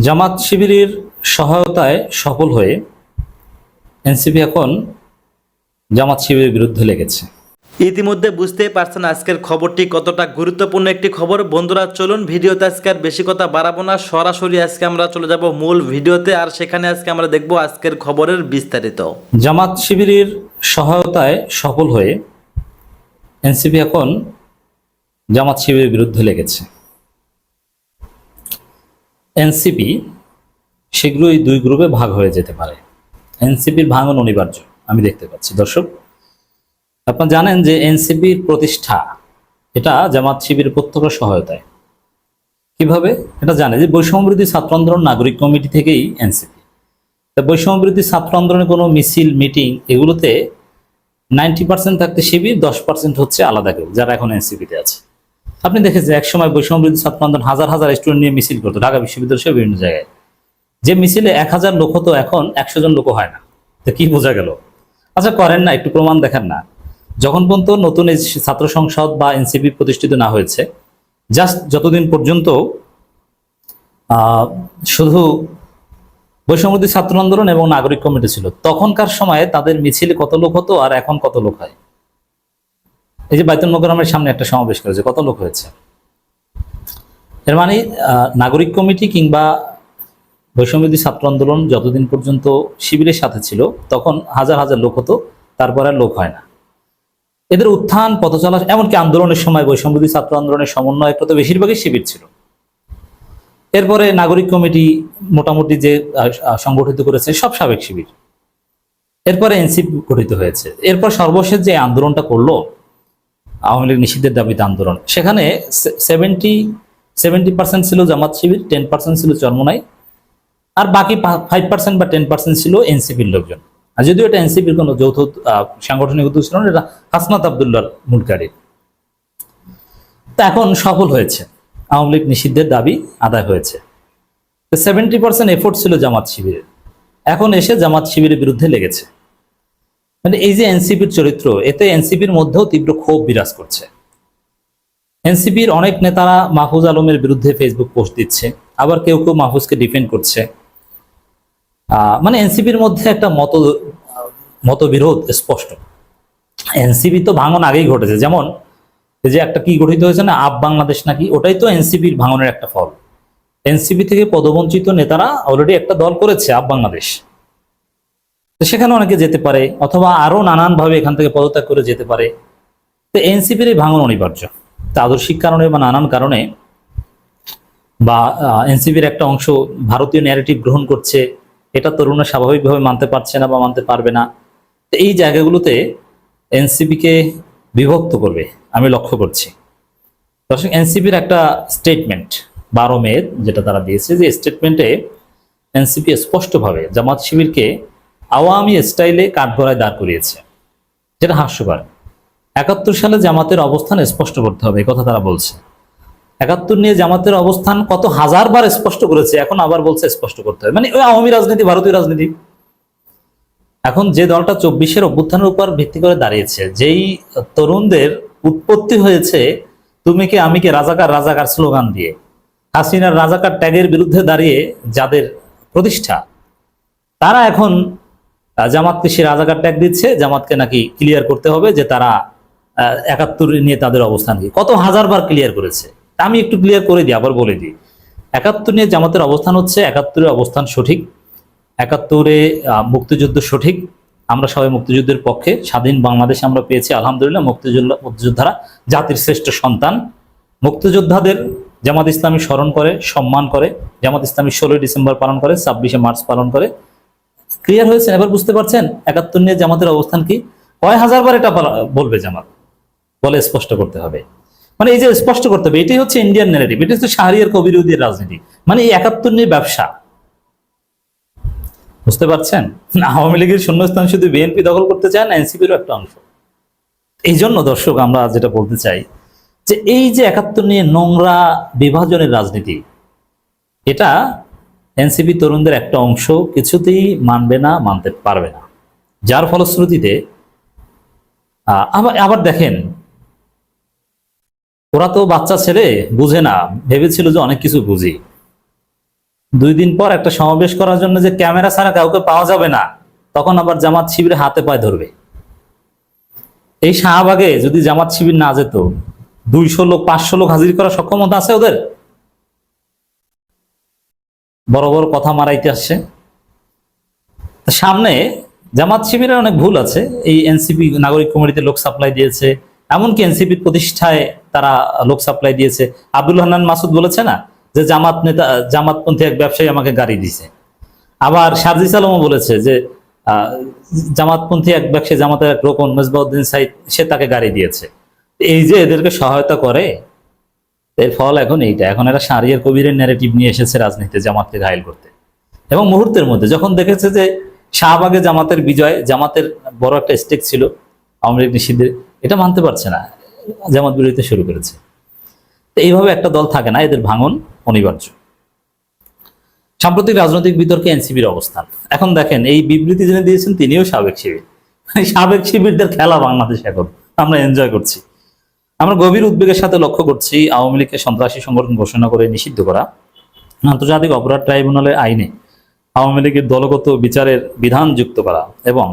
জামাত শিবিরের সহায়তায় সফল হয়ে এনসিপি এখন জামাত শিবিরের বিরুদ্ধে লেগেছে। ইতিমধ্যে বুঝতেই পারছেন আজকের খবরটি কতটা গুরুত্বপূর্ণ একটি খবর। বন্ধুরা চলুন ভিডিওতে আজকে আর বেশি কথা বাড়াবো না, সরাসরি আজকে আমরা চলে যাব মূল ভিডিওতে। আর সেখানে আজকে আমরা দেখব আজকের খবরের বিস্তারিত। জামাত শিবিরের সহায়তায় সফল হয়ে এনসিপি এখন জামাত শিবিরের বিরুদ্ধে লেগেছে। এনসিপি শীঘ্রই দুই গ্রুপে ভাগ হয়ে যেতে পারে। এনসিপির ভাঙন অনিবার্য আমি দেখতে পাচ্ছি। দর্শক, আপনারা জানেন যে এনসিপির প্রতিষ্ঠা এটা জামাত শিবিরের প্রত্যক্ষ সহায়তায়। কিভাবে এটা জানে যে বৈষম্যবিরোধী ছাত্র আন্দোলন নাগরিক কমিটি থেকেই এনসিপি। বৈষম্যবিরোধী ছাত্র আন্দোলনের কোনো মিছিল মিটিং এগুলোতে 90% থাকতে শিবির, 10% হচ্ছে আলাদা কেউ যারা এখন এনসিপিতে আছে। আপনি দেখেছেন একসময় বৈষম্যবিরোধী ছাত্র আন্দোলন হাজার হাজার স্টুডেন্ট নিয়ে মিছিল করতো ঢাকা বিশ্ববিদ্যালয় সহ বিভিন্ন জায়গায়। যে মিছিলে 1000 লোক হতো এখন 100 জন লোক হয় না। তো কি বোঝা গেল? আচ্ছা করেন না, একটু প্রমাণ দেখান না। যখন পর্যন্ত নতুন এই ছাত্র সংসদ বা এনসিপি প্রতিষ্ঠিত না হয়েছে, জাস্ট যতদিন পর্যন্ত শুধু বৈষম্যবিরোধী ছাত্র আন্দোলন এবং নাগরিক কমিটি ছিল, তখনকার সময়ে তাদের মিছিলে কত লোক হতো আর এখন কত লোক হয়। এই যে বাইতুল মোকাররমের সামনে একটা সমাবেশ করেছে, কত লোক হয়েছে। এর মানে নাগরিক কমিটি কিংবা বৈষম্যবিরোধী ছাত্র আন্দোলন যতদিন পর্যন্ত শিবিরের সাথে ছিল তখন হাজার হাজার লোক হতো, তারপর আর লোক হয় না। এদের উত্থান পথ চলা, এমনকি আন্দোলনের সময় বৈষম্যবিরোধী ছাত্র আন্দোলনের সমন্বয়ক তো বেশিরভাগই শিবির ছিল। এরপরে নাগরিক কমিটি মোটামুটি যে সংগঠিত করেছে সব সাবেক শিবির। এরপরে এনসিপি গঠিত হয়েছে। এরপর সর্বশেষ যে আন্দোলনটা করলো আওয়ামী লীগ নিষিদ্ধের দাবিতে আন্দোলন, সেখানে 70% ছিল জামাত শিবির, 10% ছিল চরমোনাই, আর বাকি 5% বা 10% ছিল এনসিপির লোকজন। আর যদিও এটা এনসিপির কোনো যৌথ সাংগঠনিক উদ্যোগ ছিল না, এটা হাসনাত আবদুল্লাহর মূল গাড়ি। তা এখন সফল হয়েছে, আওয়ামী লীগ নিষিদ্ধের দাবি আদায় হয়েছে। 70% এফোর্ট ছিল জামাত শিবিরের, এখন এসে জামাত শিবিরের বিরুদ্ধে লেগেছে। মানে এই যে এনসিপির চরিত্র, এতে এনসিপির মধ্যেও তীব্র ক্ষোভ বিরাজ করছে। এনসিপির অনেক নেতারা মাহফুজ আলমের বিরুদ্ধে ফেসবুক পোস্ট দিচ্ছে, আবার কেউ কেউ মাহফুজকে ডিফেন্ড করছে। মানে এনসিপির মধ্যে একটা মতবিরোধ স্পষ্ট। এনসিপি তো ভাঙন আগেই ঘটেছে, যেমন এই যে একটা কি গঠিত হয়েছে না, আপ বাংলাদেশ নাকি, ওটাই তো এনসিপির ভাঙনের একটা ফল। এনসিপি থেকে পদবঞ্চিত নেতারা অলরেডি একটা দল করেছে আপ বাংলাদেশ, সেখানে অনেকে যেতে পারে, অথবা আরো নানান ভাবে এখান থেকে পদত্যাগ করে যেতে পারে। তো এনসিপির এই ভাঙন অনিবার্য। তা আদর্শিক কারণে বা নানান কারণে, বা এনসিপির একটা অংশ ভারতীয় ন্যারেটিভ গ্রহণ করছে, এটা তরুণরা স্বাভাবিকভাবে মানতে পারছে না বা মানতে পারবে না। তো এই জায়গাগুলোতে এনসিপিকে বিভক্ত করবে আমি লক্ষ্য করছি। দর্শক, এনসিপির একটা স্টেটমেন্ট 12 মে যেটা তারা দিয়েছে, যে স্টেটমেন্টে এনসিপি স্পষ্টভাবে জামাত শিবিরকে আওয়ামী স্টাইলে কাঠগড়ায় দাঁড় করিয়েছে, যেটা হাস্যকর। 71 সালে জামাতের অবস্থান স্পষ্ট করতে হবে, এই কথা তারা বলছে। 71 নিয়ে জামাতের অবস্থান কত হাজারবার স্পষ্ট করেছে, এখন আবার বলছে স্পষ্ট করতে হবে। মানে ওই আওয়ামী রাজনীতি, ভারতীয় রাজনীতি। এখন যে দলটা 24-এর অভ্যুত্থানের উপর ভিত্তি করে দাঁড়িয়েছে, যেই তরুণদের উৎপত্তি হয়েছে তুমি কে আমি কে রাজাকার রাজাকার স্লোগান দিয়ে, হাসিনার রাজাকার ট্যাগের বিরুদ্ধে দাঁড়িয়ে যাদের প্রতিষ্ঠা, তারা এখন জামাতকে সে রাজাকার ট্যাগ দিচ্ছে। জামাতকে নাকি ক্লিয়ার করতে হবে যে তারা 71 নিয়ে তাদের অবস্থান কি, কত হাজারবার ক্লিয়ার করেছে। আমি একটু ক্লিয়ার করে দিই, আবার বলে দিই। 71 নিয়ে জামাতের অবস্থান হচ্ছে 71-এর অবস্থান সঠিক, 71-এ মুক্তিযুদ্ধ সঠিক, আমরা সবাই মুক্তিযুদ্ধের পক্ষে। স্বাধীন বাংলাদেশ আমরা পেয়েছি আলহামদুলিল্লাহ। মুক্তিযোদ্ধারা জাতির শ্রেষ্ঠ সন্তান। মুক্তিযোদ্ধাদের জামাত ইসলামী স্মরণ করে, সম্মান করে। জামাত ইসলামী 16 ডিসেম্বর পালন করে, 26শে মার্চ পালন করে। ক্লিয়ার হয়েছে? এবার বুঝতে পারছেন 71 নিয়ে জামাতের অবস্থান কি? কয় হাজারবার এটা বলবে জামাত, বলে স্পষ্ট করতে হবে। মানে এই যে স্পষ্ট করতে হবে, এটাই হচ্ছে ইন্ডিয়ান ন্যারেটিভ, এটা হচ্ছে শাহরিয়ার কবিরউদ্দিনের রাজনীতি। মানে এই 71 নিয়ে ব্যবসা, বুঝতে পারছেন? আওয়ামী লীগের শূন্যস্থান শুধু বিএনপি দখল করতে চায় না, এনসিপিরও একটা অংশ। এই জন্য দর্শক, আমরা যেটা বলতে চাই যে এই যে 71 নিয়ে নোংরা বিভাজনের রাজনীতি, এটা এনসিপি তরুণদের একটা অংশ কিছুতেই মানবে না, মানতে পারবে না। যার ফলশ্রুতিতে আবার দেখেন, ওরা তো বাচ্চা ছেলে, বুঝে না, ভেবেছিল যে অনেক কিছু বুঝি। 2 দিন পর একটা সমাবেশ করার জন্য যে ক্যামেরা ছাড়া কাউকে পাওয়া যাবে না, তখন আবার জামাত শিবিরে হাতে পায়ে ধরবে। এই শাহবাগে যদি জামাত শিবির না যেত, 200 লোক 500 লোক হাজির করার সক্ষমতা আছে ওদের? বড় বড় কথা মারাইতে আসছে। সামনে জামাত শিবিরের অনেক ভুল আছে। এই এনসিপি নাগরিক কমিটিতে লোক সাপ্লাই দিয়েছে, এমনকি এনসিপির প্রতিষ্ঠায় তারা লোক সাপ্লাই দিয়েছে। আব্দুল হান্নান মাসুদ বলেছে না যে জামাতপন্থী এক ব্যবসায়ী আমাকে গাড়ি দিছে। আবার সাজিস আলমও বলেছে যে জামাতপন্থী এক ব্যবসায়ী, জামাতের এক রোকন মেজবাউদ্দিন সাইদ, সে তাকে গাড়ি দিয়েছে। এই যে এদেরকে সহায়তা করে, এর ফল এখন এইটা। এখন এরা শাহরিয়ার কবিরের ন্যারেটিভ নিয়ে এসেছে রাজনীতিতে জামাতকে ঘায়েল করতে। এবং মুহূর্তের মধ্যে যখন দেখেছে যে শাহবাগে জামাতের বিজয়, জামাতের বড় একটা স্টেক ছিল আওয়ামী লীগ নিষিদ্ধের, এটা মানতে পারছে না, জামাত বিরোধিতা শুরু করেছে। তো এইভাবে একটা দল থাকে না, এদের ভাঙন অনিবার্য। সাম্প্রতিক রাজনৈতিক বিতর্কে এনসিপির অবস্থান এখন দেখেন। এই বিবৃতি যিনি দিয়েছেন তিনিও সাবেক শিবির। সাবেক শিবিরদের খেলা বাংলাদেশ এখন আমরা এনজয় করছি। আমরা গভীর উদ্বেগের সাথে লক্ষ্য করছি আওয়ামী লীগকে সন্ত্রাসী সংগঠন ঘোষণা করে নিষিদ্ধ করা, আন্তর্জাতিক অপরাধ ট্রাইব্যুনালের আইনে আওয়ামী লীগের দলগত বিচারের বিধান যুক্ত করা এবং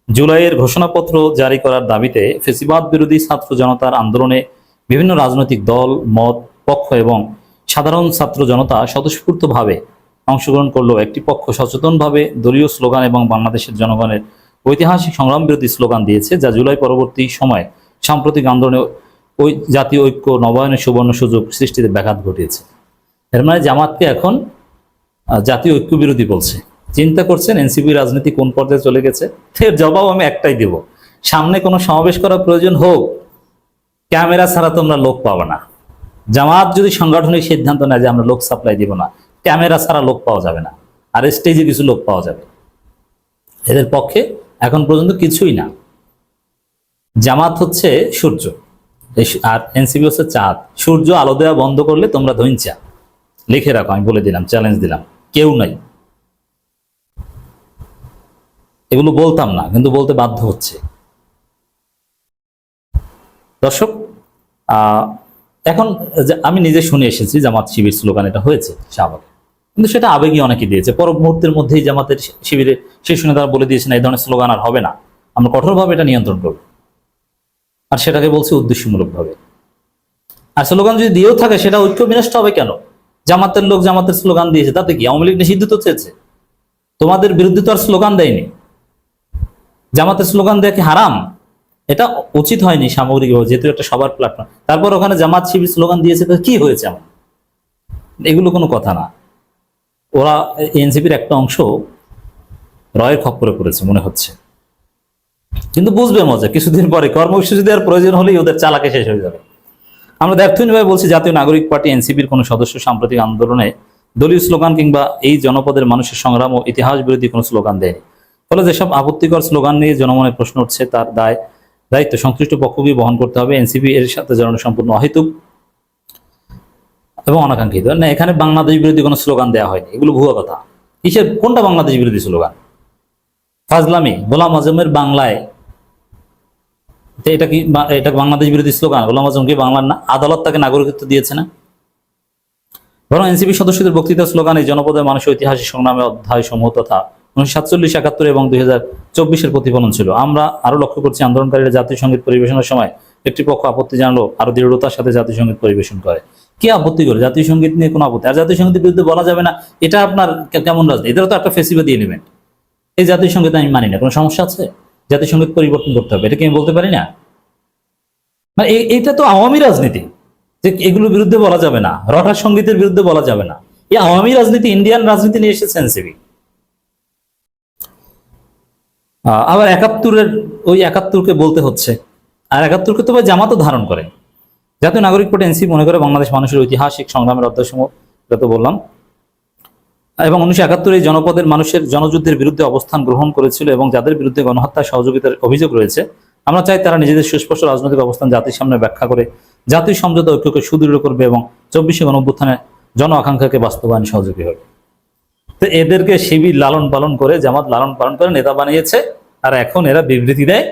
জুলাইয়ের ঘোষণাপত্র জারি করার দাবিতে ফেসিবাদ বিরোধী ছাত্র জনতার আন্দোলনে বিভিন্ন রাজনৈতিক দল, মত, পক্ষ এবং সাধারণ ছাত্র জনতা স্বতঃস্ফূর্তভাবে অংশগ্রহণ করলেও একটি পক্ষ সচেতনভাবে দলীয় স্লোগান এবং বাংলাদেশের জনগণের ঐতিহাসিক সংগ্রাম বিরোধী স্লোগান দিয়েছে, যা জুলাই পরবর্তী সময়ে সাম্প্রতিক আন্দোলনে ওই জাতীয় ঐক্য নবায়নের সুবর্ণ সুযোগ সৃষ্টিতে ব্যাঘাত ঘটিয়েছে। এর মানে জামাতকে এখন জাতীয় ঐক্য বিরোধী বলছে। চিন্তা করছেন এনসিপি রাজনীতি কোন পর্যায়ে চলে গেছে? এর জবাব আমি একটাই দেব, সামনে কোনো সমাবেশ করার প্রয়োজন হোক, ক্যামেরা ছাড়া তোমরা লোক পাবে না। জামাত যদি সাংগঠনিক সিদ্ধান্ত নেয় যে আমরা লোক সাপ্লাই দিব না, ক্যামেরা ছাড়া লোক পাওয়া যাবে না, আর স্টেজে কিছু লোক পাওয়া যাবে। এদের পক্ষে এখন পর্যন্ত কিছুই না। জামাত হচ্ছে সূর্য আর এনসিপি হচ্ছে চাঁদ। সূর্য আলো দেওয়া বন্ধ করলে তোমরা ধৈঞ্চা। লিখে রাখো, আমি বলে দিলাম, চ্যালেঞ্জ দিলাম, কেউ নাই। এগুলো বলতাম না, কিন্তু বলতে বাধ্য হচ্ছে। দর্শক, এখন আমি নিজে শুনে এসেছি জামাত শিবির স্লোগান এটা হয়েছে শাহবাগে, কিন্তু সেটা আবেগী অনেকে দিয়েছে। পর মুহূর্তের মধ্যেই জামাতের শিবিরে সেই শুনে তারা বলে দিয়েছে না, এই ধরনের স্লোগান আর হবে না, আমরা কঠোরভাবে এটা নিয়ন্ত্রণ করব। আর সেটাকে বলছে উদ্দেশ্যমূলকভাবে। আর স্লোগান যদি দিয়েও থাকে, সেটা ঐক্য বিনষ্ট হবে কেন? জামাতের লোক জামাতের স্লোগান দিয়েছে, তাতে কি? আওয়ামী লীগ নিষিদ্ধ তো চেয়েছে, তোমাদের বিরুদ্ধে তো আর স্লোগান দেয়নি। জামাতের স্লোগান দেয়া কি হারাম? এটা উচিত হয়নি সামগ্রিকভাবে, যেহেতু একটা সবার প্ল্যাটফর্ম। তারপর ওখানে জামাত শিবির স্লোগান দিয়েছে, তো কি হয়েছে এমন? এগুলো কোনো কথা না। ওরা এনসিপির একটা অংশ রয়ের খপ্পরে পড়েছে মনে হচ্ছে, কিন্তু বুঝবে মজা কিছুদিন পরে কর্মসূচি দেওয়ার প্রয়োজন হলেই ওদের চালাকে শেষ হয়ে যাবে। আমরা ব্যর্থহীনভাবে বলছি, জাতীয় নাগরিক পার্টি এনসিপির কোনো সদস্য সাম্প্রতিক আন্দোলনে দলীয় স্লোগান কিংবা এই জনপদের মানুষের সংগ্রাম ও ইতিহাস বিরোধী কোনো স্লোগান দেয়নি। ফলে যেসব আপত্তিকর স্লোগান নিয়ে জনমনে প্রশ্ন উঠছে, তার দায়িত্ব সংশ্লিষ্ট পক্ষকে বহন করতে হবে। এনসিপি এর সাথে জড়ানো সম্পূর্ণ অহেতুক এবং অনাকাঙ্ক্ষিত। না, এখানে বাংলাদেশ বিরোধী কোনো স্লোগান দেওয়া হয়নি, এগুলো ভুয়া কথা। কিসের, কোনটা বাংলাদেশ বিরোধী স্লোগান? ফাজলামি। গোলাম আজমের বাংলায়, এটা কি এটা বাংলাদেশ বিরোধী স্লোগান? গোলাম আজম কি বাংলার না? আদালত তাকে নাগরিকত্ব দিয়েছে না? বরং এনসিপি সদস্যদের বক্তৃতা স্লোগানে জনপদের মানুষের ঐতিহাসিক সংগ্রামে অধ্যায় সমূহ তথা 1947, 71 এবং 2024-এর প্রতিফলন ছিল। আমরা আরো লক্ষ্য করছি, আন্দোলনকারীরা জাতীয় সঙ্গীত পরিবেশনের সময় একটি পক্ষ আপত্তি জানালো আরো দৃঢ়তার সাথে জাতীয় সঙ্গীত পরিবেশন করে। কি আপত্তি করে? জাতীয় সঙ্গীত নিয়ে কোনো আপত্তি? আর জাতীয় সঙ্গীতের বিরুদ্ধে বলা যাবে না, এটা আপনার কেমন রাজনীতি? এটারও তো একটা ফেসিবাদী এলিমেন্ট। এই জাতীয় সঙ্গীত আমি মানি না, কোনো সমস্যা আছে? জাতীয় সঙ্গীত পরিবর্তন করতে হবে, এটা কি আমি বলতে পারি না? মানে এইটা তো আওয়ামী রাজনীতি, যে এগুলোর বিরুদ্ধে বলা যাবে না, রটার সঙ্গীতের বিরুদ্ধে বলা যাবে না। এই আওয়ামী রাজনীতি, ইন্ডিয়ান রাজনীতি নিয়ে এসেছে এনসিপি। আবার 71-এর ওই 71-কে বলতে হচ্ছে, আর 71-কে তো জামাতও ধারণ করে। জাতীয় নাগরিক পার্টি এনসিপি মনে করে বাংলাদেশ মানুষের ঐতিহাসিক সংগ্রামের অধ্যায়সমূহ, এটা তো বললাম, এবং 1971 জনপদের মানুষের জনযুদ্ধের বিরুদ্ধে অবস্থান গ্রহণ করেছিল এবং যাদের বিরুদ্ধে গণহত্যার সহযোগিতার অভিযোগ রয়েছে, আমরা চাই তারা নিজেদের সুস্পষ্ট রাজনৈতিক অবস্থান জাতির সামনে ব্যাখ্যা করে জাতীয় সমঝোতা ঐক্যকে সুদৃঢ় করবে এবং 24শে গণঅভ্যুত্থানে জন আকাঙ্ক্ষাকে বাস্তবায়নে সহযোগী হবে। তো এদেরকে শিবির লালন পালন করে, জামাত লালন পালন করে নেতা বানিয়েছে, আর এখন এরা বিবৃতি দেয়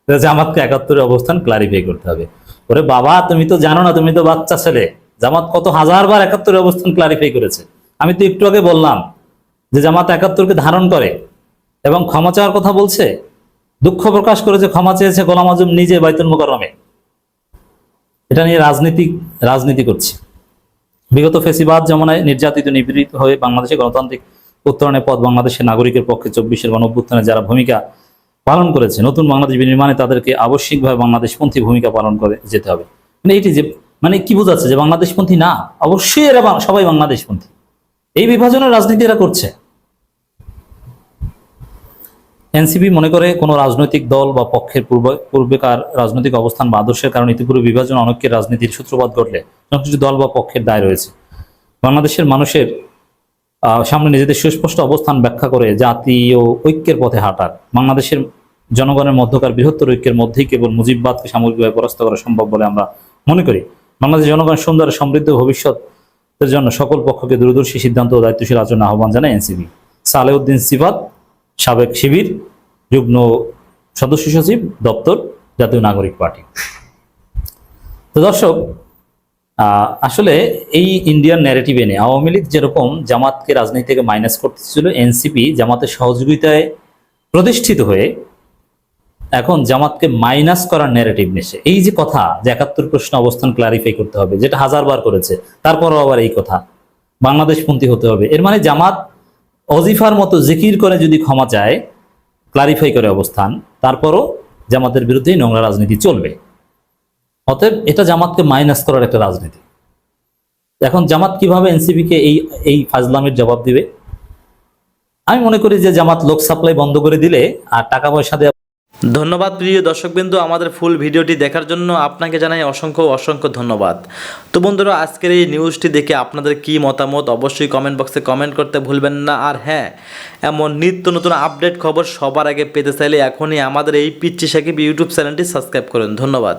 জামাতকে 71-এর অবস্থান ক্লারিফাই করতে হবে। ওরে বাবা, তুমি তো জানো না, তুমি তো বাচ্চা ছেলে। জামাত কত হাজারবার 71-এর অবস্থান ক্লারিফাই করেছে, আমি তো একটু আগে বললাম যে জামাত ৭১কে ধারণ করে এবং ক্ষমা চাওয়ার কথা বলছে, দুঃখ প্রকাশ করেছে, ক্ষমা চেয়েছে গোলাম আজম নিজে বাইতুল মুকাররমে। এটা নিয়ে রাজনীতি করছে। বিগত ফেসিবাদ জমানায় নির্যাতিত নিপীড়িত হয়ে বাংলাদেশে গণতান্ত্রিক উত্তরণের পথ বাংলাদেশের নাগরিকের পক্ষে ২৪-এর গণঅভ্যুত্থানে যারা ভূমিকা পালন করেছে, নতুন বাংলাদেশ বিনির্মাণে তাদেরকে আবশ্যিকভাবে বাংলাদেশপন্থী ভূমিকা পালন করে যেতে হবে। মানে এইটি যে কি বোঝাচ্ছে যে বাংলাদেশপন্থী না? অবশ্যই এরা সবাই বাংলাদেশপন্থী। এই বিভাজনের রাজনীতি এরা করছে। এনসিপি মনে করে কোনো রাজনৈতিক দল বা পক্ষের পূর্বেকার রাজনৈতিক অবস্থান বা আদর্শের কারণে ইতিপূর্বে বিভাজন অনৈক্যের রাজনীতির সূত্রপাত ঘটলে সংশ্লিষ্ট দল বা পক্ষের দায় রয়েছে। বাংলাদেশের মানুষের সামনে নিজেদের সুস্পষ্ট অবস্থান ব্যাখ্যা করে জাতীয় ঐক্যের পথে হাঁটার, বাংলাদেশের জনগণের মধ্যকার বৃহত্তর ঐক্যের মধ্যেই কেবল মুজিববাদকে সামগ্রিকভাবে পরাস্ত করা সম্ভব বলে আমরা মনে করি। বাংলাদেশের জনগণের সুন্দর সমৃদ্ধ ভবিষ্যতের জন্য সকল পক্ষকে দূরদর্শী সিদ্ধান্ত ও দায়িত্বশীল আচরণে আহ্বান জানায় এনসিপি। সালেউদ্দিন সিফাত, সাবেক শিবির যুগ্ম সদস্য সচিব, দপ্তর, জাতীয় নাগরিক পার্টি। তো দর্শক, আসলে এই ইন্ডিয়ান ন্যারেটিভ এনে আওয়ামী লীগ যেরকম জামাতকে রাজনীতি থেকে মাইনাস করতেছিল, এনসিপি জামাতের সহযোগিতায় প্রতিষ্ঠিত হয়ে এখন জামাতকে মাইনাস করার ন্যারেটিভ নেছে। এই যে কথা যে ৭১ প্রশ্ন অবস্থান ক্লারিফাই করতে হবে, যেটা হাজারবার করেছে, তারপরও আবার এই কথা বাংলাদেশপন্থী হতে হবে। এর মানে জামাত অজিফার মতো জিকির করে যদি ক্ষমা চায়, ক্লারিফাই করে অবস্থান, তারপরও জামাতের বিরুদ্ধেই নোংরা রাজনীতি চলবে। অতএব এটা জামাতকে মাইনাস করার একটা রাজনীতি। এখন জামাত কিভাবে এনসিপিকে এই ফাজলামের জবাব দিবে? আমি মনে করি যে জামাত লোক সাপ্লাই বন্ধ করে দিলে আর টাকা পয়সা দেওয়া। ধন্যবাদ প্রিয় দর্শকবৃন্দ, আমাদের ফুল ভিডিওটি দেখার জন্য আপনাকে জানাই অসংখ্য ধন্যবাদ। তো বন্ধুরা, আজকের এই নিউজটি দেখে আপনাদের কি মতামত অবশ্যই কমেন্ট বক্সে কমেন্ট করতে ভুলবেন না। আর হ্যাঁ, এমন নিত্য নতুন আপডেট খবর সবার আগে পেতে চাইলে এখনই আমাদের এই পিচ্চি সাকিব ইউটিউব চ্যানেলটি সাবস্ক্রাইব করুন। ধন্যবাদ।